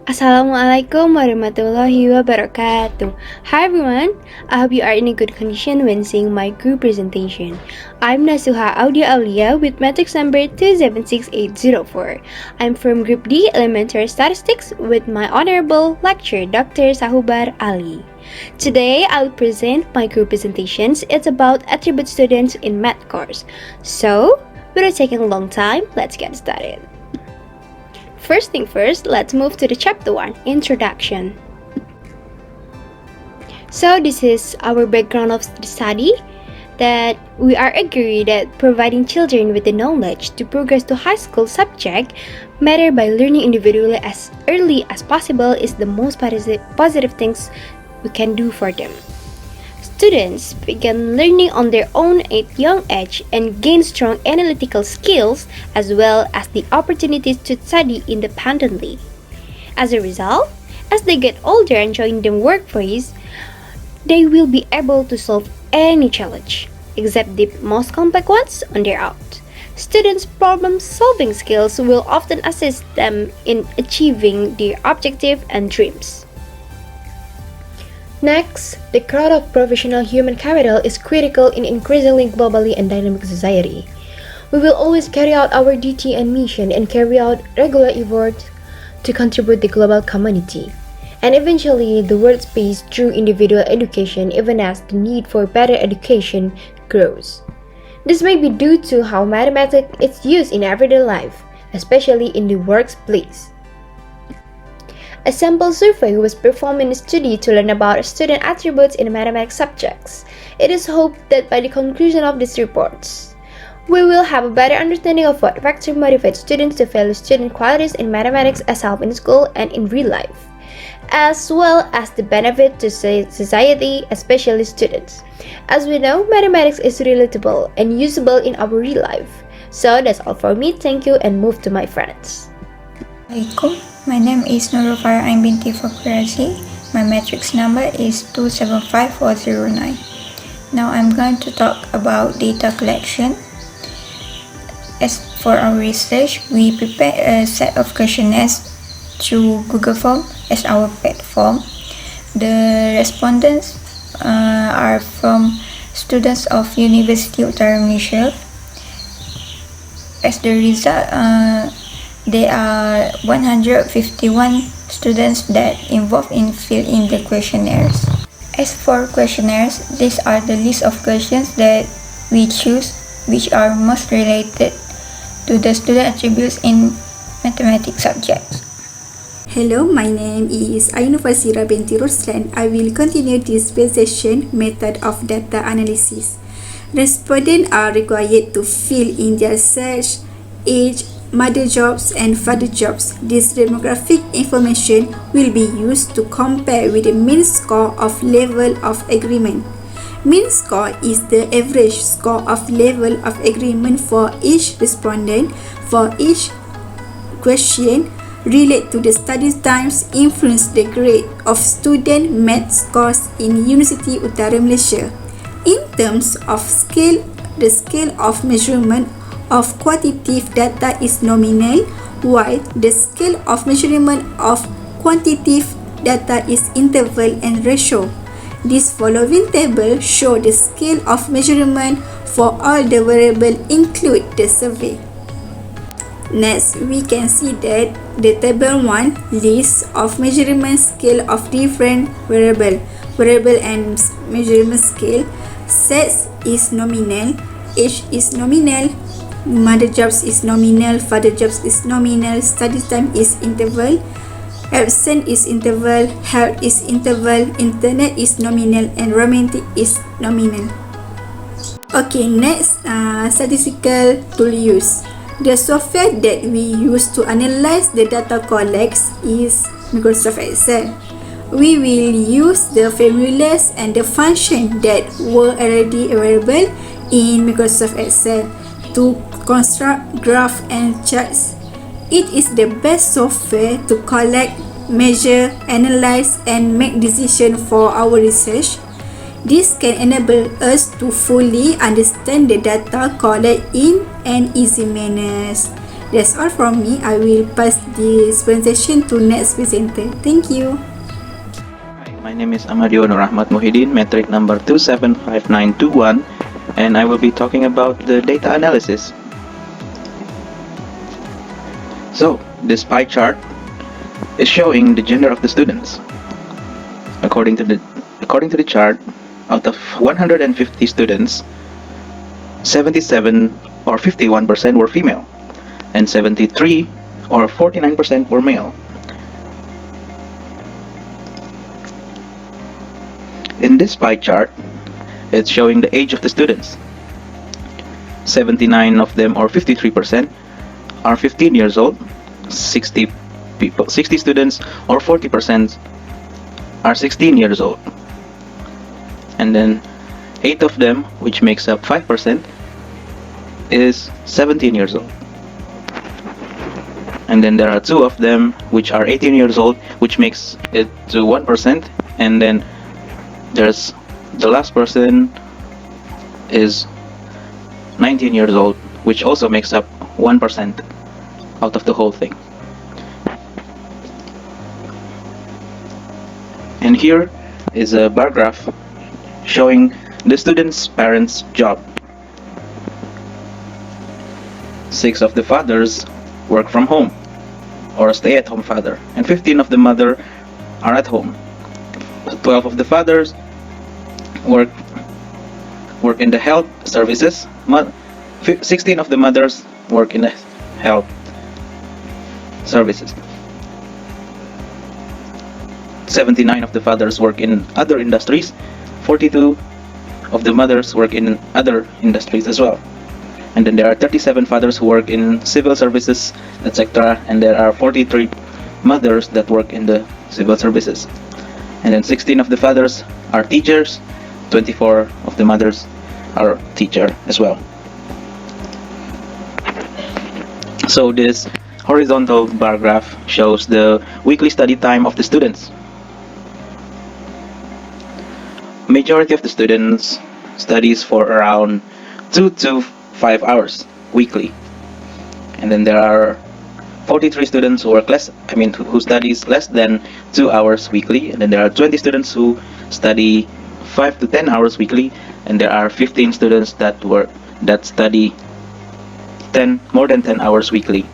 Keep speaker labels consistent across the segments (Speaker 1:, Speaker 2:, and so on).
Speaker 1: Assalamualaikum warahmatullahi wabarakatuh. Hi everyone, I hope you are in a good condition when seeing my group presentation. I'm Nasuha Audia Aulia with matrix number 276804. I'm from Group D Elementary Statistics with my honorable lecturer Dr. Sahubar Ali. Today I'll present my group presentations. It's about attribute students in math course. So, without taking a long time, let's get started. First thing first, let's move to the chapter 1, Introduction. So this is our background of the study, that we are agreed that providing children with the knowledge to progress to high school subject matter by learning individually as early as possible is the most positive things we can do for them. Students begin learning on their own at young age and gain strong analytical skills as well as the opportunities to study independently. As a result, as they get older and join the workplace, they will be able to solve any challenge, except the most complex ones on their own. Students' problem-solving skills will often assist them in achieving their objective and dreams. Next, the growth of professional human capital is critical in increasingly globally and dynamic society. We will always carry out our duty and mission and carry out regular efforts to contribute to the global community. And eventually, the world space through individual education even as the need for better education grows. This may be due to how mathematics is used in everyday life, especially in the workplace. A sample survey was performed in a study to learn about student attributes in mathematics subjects. It is hoped that by the conclusion of these reports, we will have a better understanding of what factors motivate students to value student qualities in mathematics as help in school and in real life, as well as the benefit to society, especially students. As we know, mathematics is relatable and usable in our real life. So that's all for me. Thank you and move to my friends.
Speaker 2: Assalamualaikum. My name is Nurul Farah Ain binti Fakrasi. My matrix number is 275409. Now I'm going to talk about data collection. As for our research, we prepare a set of questionnaires through Google Form as our platform. The respondents are from students of University Utara Malaysia. As the result, there are 151 students that involved in filling the questionnaires. As for questionnaires, these are the list of questions that we choose which are most related to the student attributes in mathematics subjects.
Speaker 3: Hello, my name is Ainu Fasira binti Ruslan. I will continue this presentation method of data analysis. Respondents are required to fill in their sex, age, mother jobs and father jobs. This demographic information will be used to compare with the mean score of level of agreement. Mean score is the average score of level of agreement for each respondent for each question relate to the study times influence the grade of student math scores in University Utara Malaysia. In terms of scale, the scale of measurement of quantitative data is nominal, while the scale of measurement of quantitative data is interval and ratio. This following table shows the scale of measurement for all the variables include the survey. Next, we can see that the table 1 lists of measurement scale of different variable and measurement scale. Sex is nominal, age is nominal, mother jobs is nominal, father jobs is nominal, study time is interval, absent is interval, health is interval, internet is nominal, and romantic is nominal. Okay, next, statistical tool use. The software that we use to analyze the data collects is Microsoft Excel. We will use the formulas and the function that were already available in Microsoft Excel to construct graph and charts. It is the best software to collect, measure, analyze, and make decisions for our research. This can enable us to fully understand the data collected in an easy manner. That's all from me. I will pass this presentation to next presenter. Thank you.
Speaker 4: Hi, my name is Amadio Nur Ahmad Muhyiddin, metric number 275921, and I will be talking about the data analysis. So, this pie chart is showing the gender of the students. According to the chart, out of 150 students, 77 or 51% were female, and 73 or 49% were male. In this pie chart, it's showing the age of the students. 79 of them, or 53%, are 15 years old. 60 students, or 40%, are 16 years old. And then 8 of them, which makes up 5%, is 17 years old. And then there are 2 of them which are 18 years old, which makes it to 1%. And then there's the last person is 19 years old, which also makes up 1% out of the whole thing. And here is a bar graph showing the students' parents' job. 6 of the fathers work from home, or a stay-at-home father, and 15 of the mother are at home. 12 of the fathers work in the health services. 16 of the mothers work in the health services. 79 of the fathers work in other industries. 42 of the mothers work in other industries as well. And then there are 37 fathers who work in civil services, etc. And there are 43 mothers that work in the civil services. And then 16 of the fathers are teachers. 24 of the mothers are teacher as well. So this horizontal bar graph shows the weekly study time of the students. Majority of the students studies for around 2 to 5 hours weekly. And then there are 43 students who who studies less than 2 hours weekly. And then there are 20 students who study 5 to 10 hours weekly, and there are 15 students that study more than 10 hours weekly.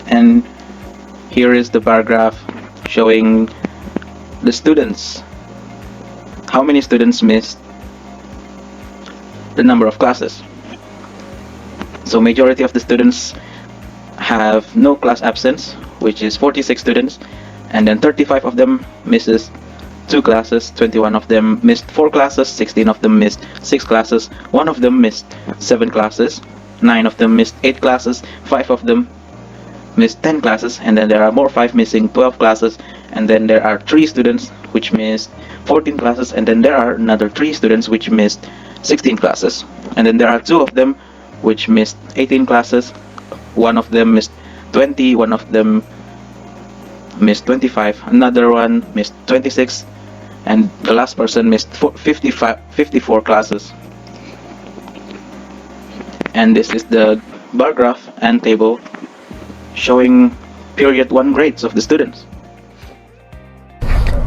Speaker 4: And here is the bar graph showing the students, how many students missed the number of classes. So majority of the students have no class absence, which is 46 students, and then 35 of them misses 2 classes, 21 of them missed 4 classes, 16 of them missed 6 classes, 1 of them missed 7 classes, 9 of them missed 8 classes, 5 of them missed 10 classes, and then there are more 5 missing 12 classes, and then there are 3 students which missed 14 classes, and then there are another 3 students which missed 16 classes, and then there are 2 of them which missed 18 classes, 1 of them missed 20, 1 of them missed 25, another one missed 26, and the last person missed 54 classes. And this is the bar graph and table showing period 1 grades of the students.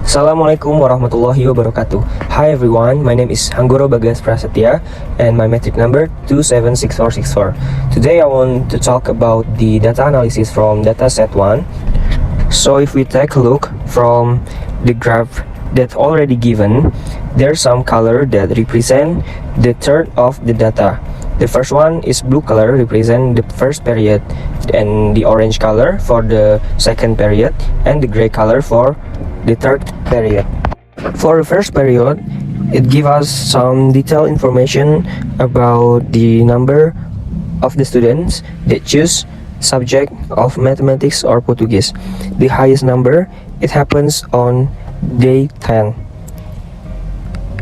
Speaker 5: Assalamualaikum warahmatullahi wabarakatuh. Hi everyone, my name is Hanggoro Bagas Prasetya and my metric number 276464. Today I want to talk about the data analysis from dataset 1. So if we take a look from the graph that's already given, there's some color that represent the third of the data. The first one is blue color, represent the first period, and the orange color for the second period, and the gray color for the third period. For the first period, it gives us some detailed information about the number of the students that choose subject of mathematics or Portuguese. The highest number, it happens on day 10.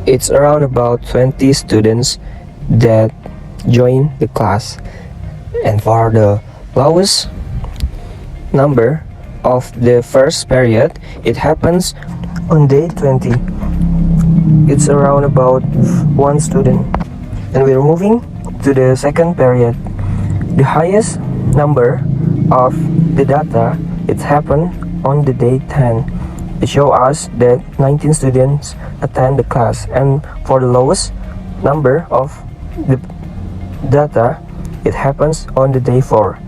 Speaker 5: It's around about 20 students that join the class. And for the lowest number of the first period, it happens on day 20. It's around about 1 student. And we're moving to the second period. The highest number of the data it happened on the day 10. It shows us that 19 students attend the class, and for the lowest number of the data it happens on the day 4.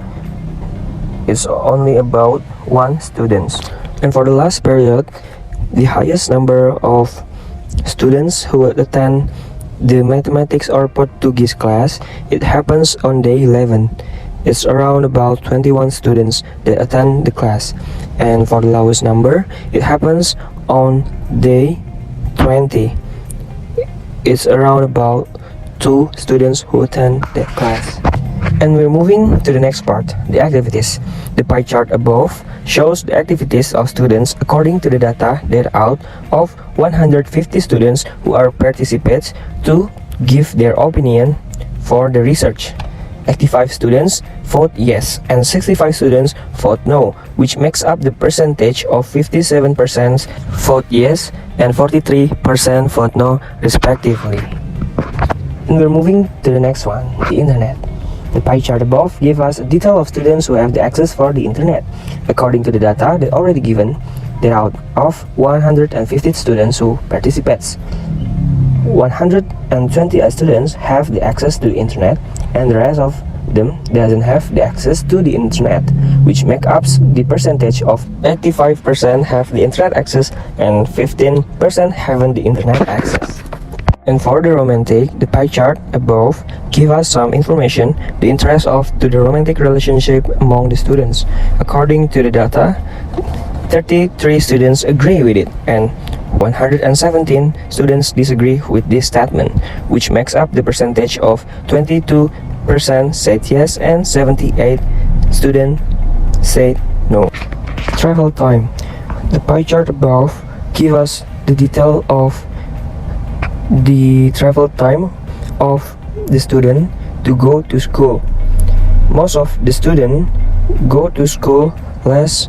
Speaker 5: It's only about 1 student. And for the last period, the highest number of students who attend the mathematics or Portuguese class, it happens on day 11. It's around about 21 students that attend the class. And for the lowest number, it happens on day 20. It's around about 2 students who attend that class. And we're moving to the next part, the activities. The pie chart above shows the activities of students according to the data that out of 150 students who are participants to give their opinion for the research. 85 students vote yes and 65 students vote no, which makes up the percentage of 57% vote yes and 43% vote no respectively. And we're moving to the next one, the internet. The pie chart above gives us a detail of students who have the access for the internet. According to the data that already given, there out of 150 students who participates, 120 students have the access to the internet, and the rest of them doesn't have the access to the internet, which makes up the percentage of 85% have the internet access and 15% haven't the internet access. And for the romantic, the pie chart above give us some information, the interest of to the romantic relationship among the students. According to the data, 33 students agree with it, and 117 students disagree with this statement, which makes up the percentage of 22% said yes and 78 students said no. Travel time. The pie chart above give us the detail of the travel time of the student to go to school. Most of the students go to school less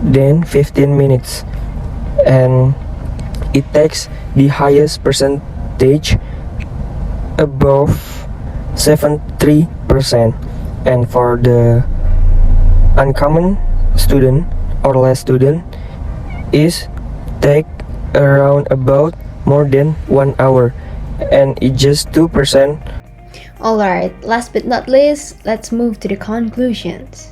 Speaker 5: than 15 minutes, and it takes the highest percentage above 73%. And for the uncommon student or less student is take around about more than 1 hour, and it's just 2%.
Speaker 1: Alright, last but not least, let's move to the conclusions.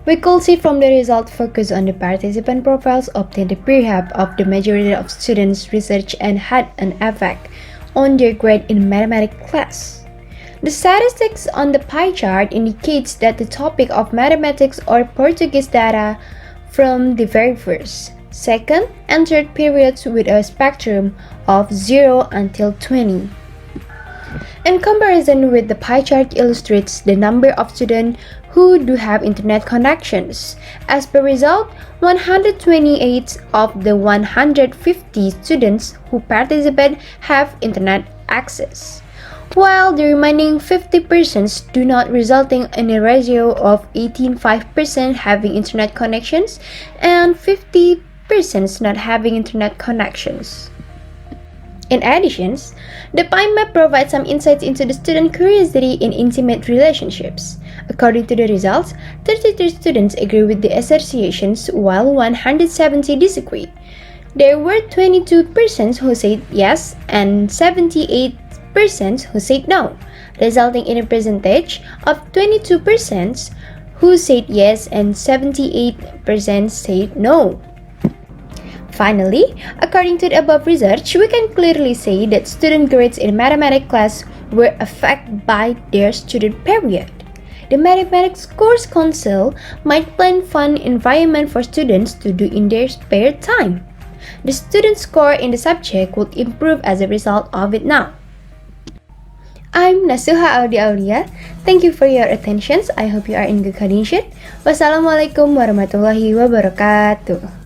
Speaker 1: We could see from the result focus on the participant profiles obtained the pre-hab of the majority of students' research and had an effect on their grade in mathematics class. The statistics on the pie chart indicates that the topic of mathematics or Portuguese data from the very first, second, and third periods with a spectrum of 0 until 20. In comparison with the pie chart illustrates the number of students who do have internet connections. As per result, 128 of the 150 students who participate have internet access, while the remaining 50% do not, resulting in a ratio of 18.5% having internet connections and 50% not having internet connections. In addition, the pie map provides some insights into the student curiosity in intimate relationships. According to the results, 33 students agree with the associations while 170 disagree. There were 22% who said yes and 78% who said no, resulting in a percentage of 22% who said yes and 78% said no. Finally, according to the above research, we can clearly say that student grades in mathematics class were affected by their student period. The Mathematics Course Council might plan fun environment for students to do in their spare time. The student score in the subject would improve as a result of it now. I'm Nasuha Aulia. Thank you for your attention. I hope you are in good condition. Wassalamualaikum warahmatullahi wabarakatuh.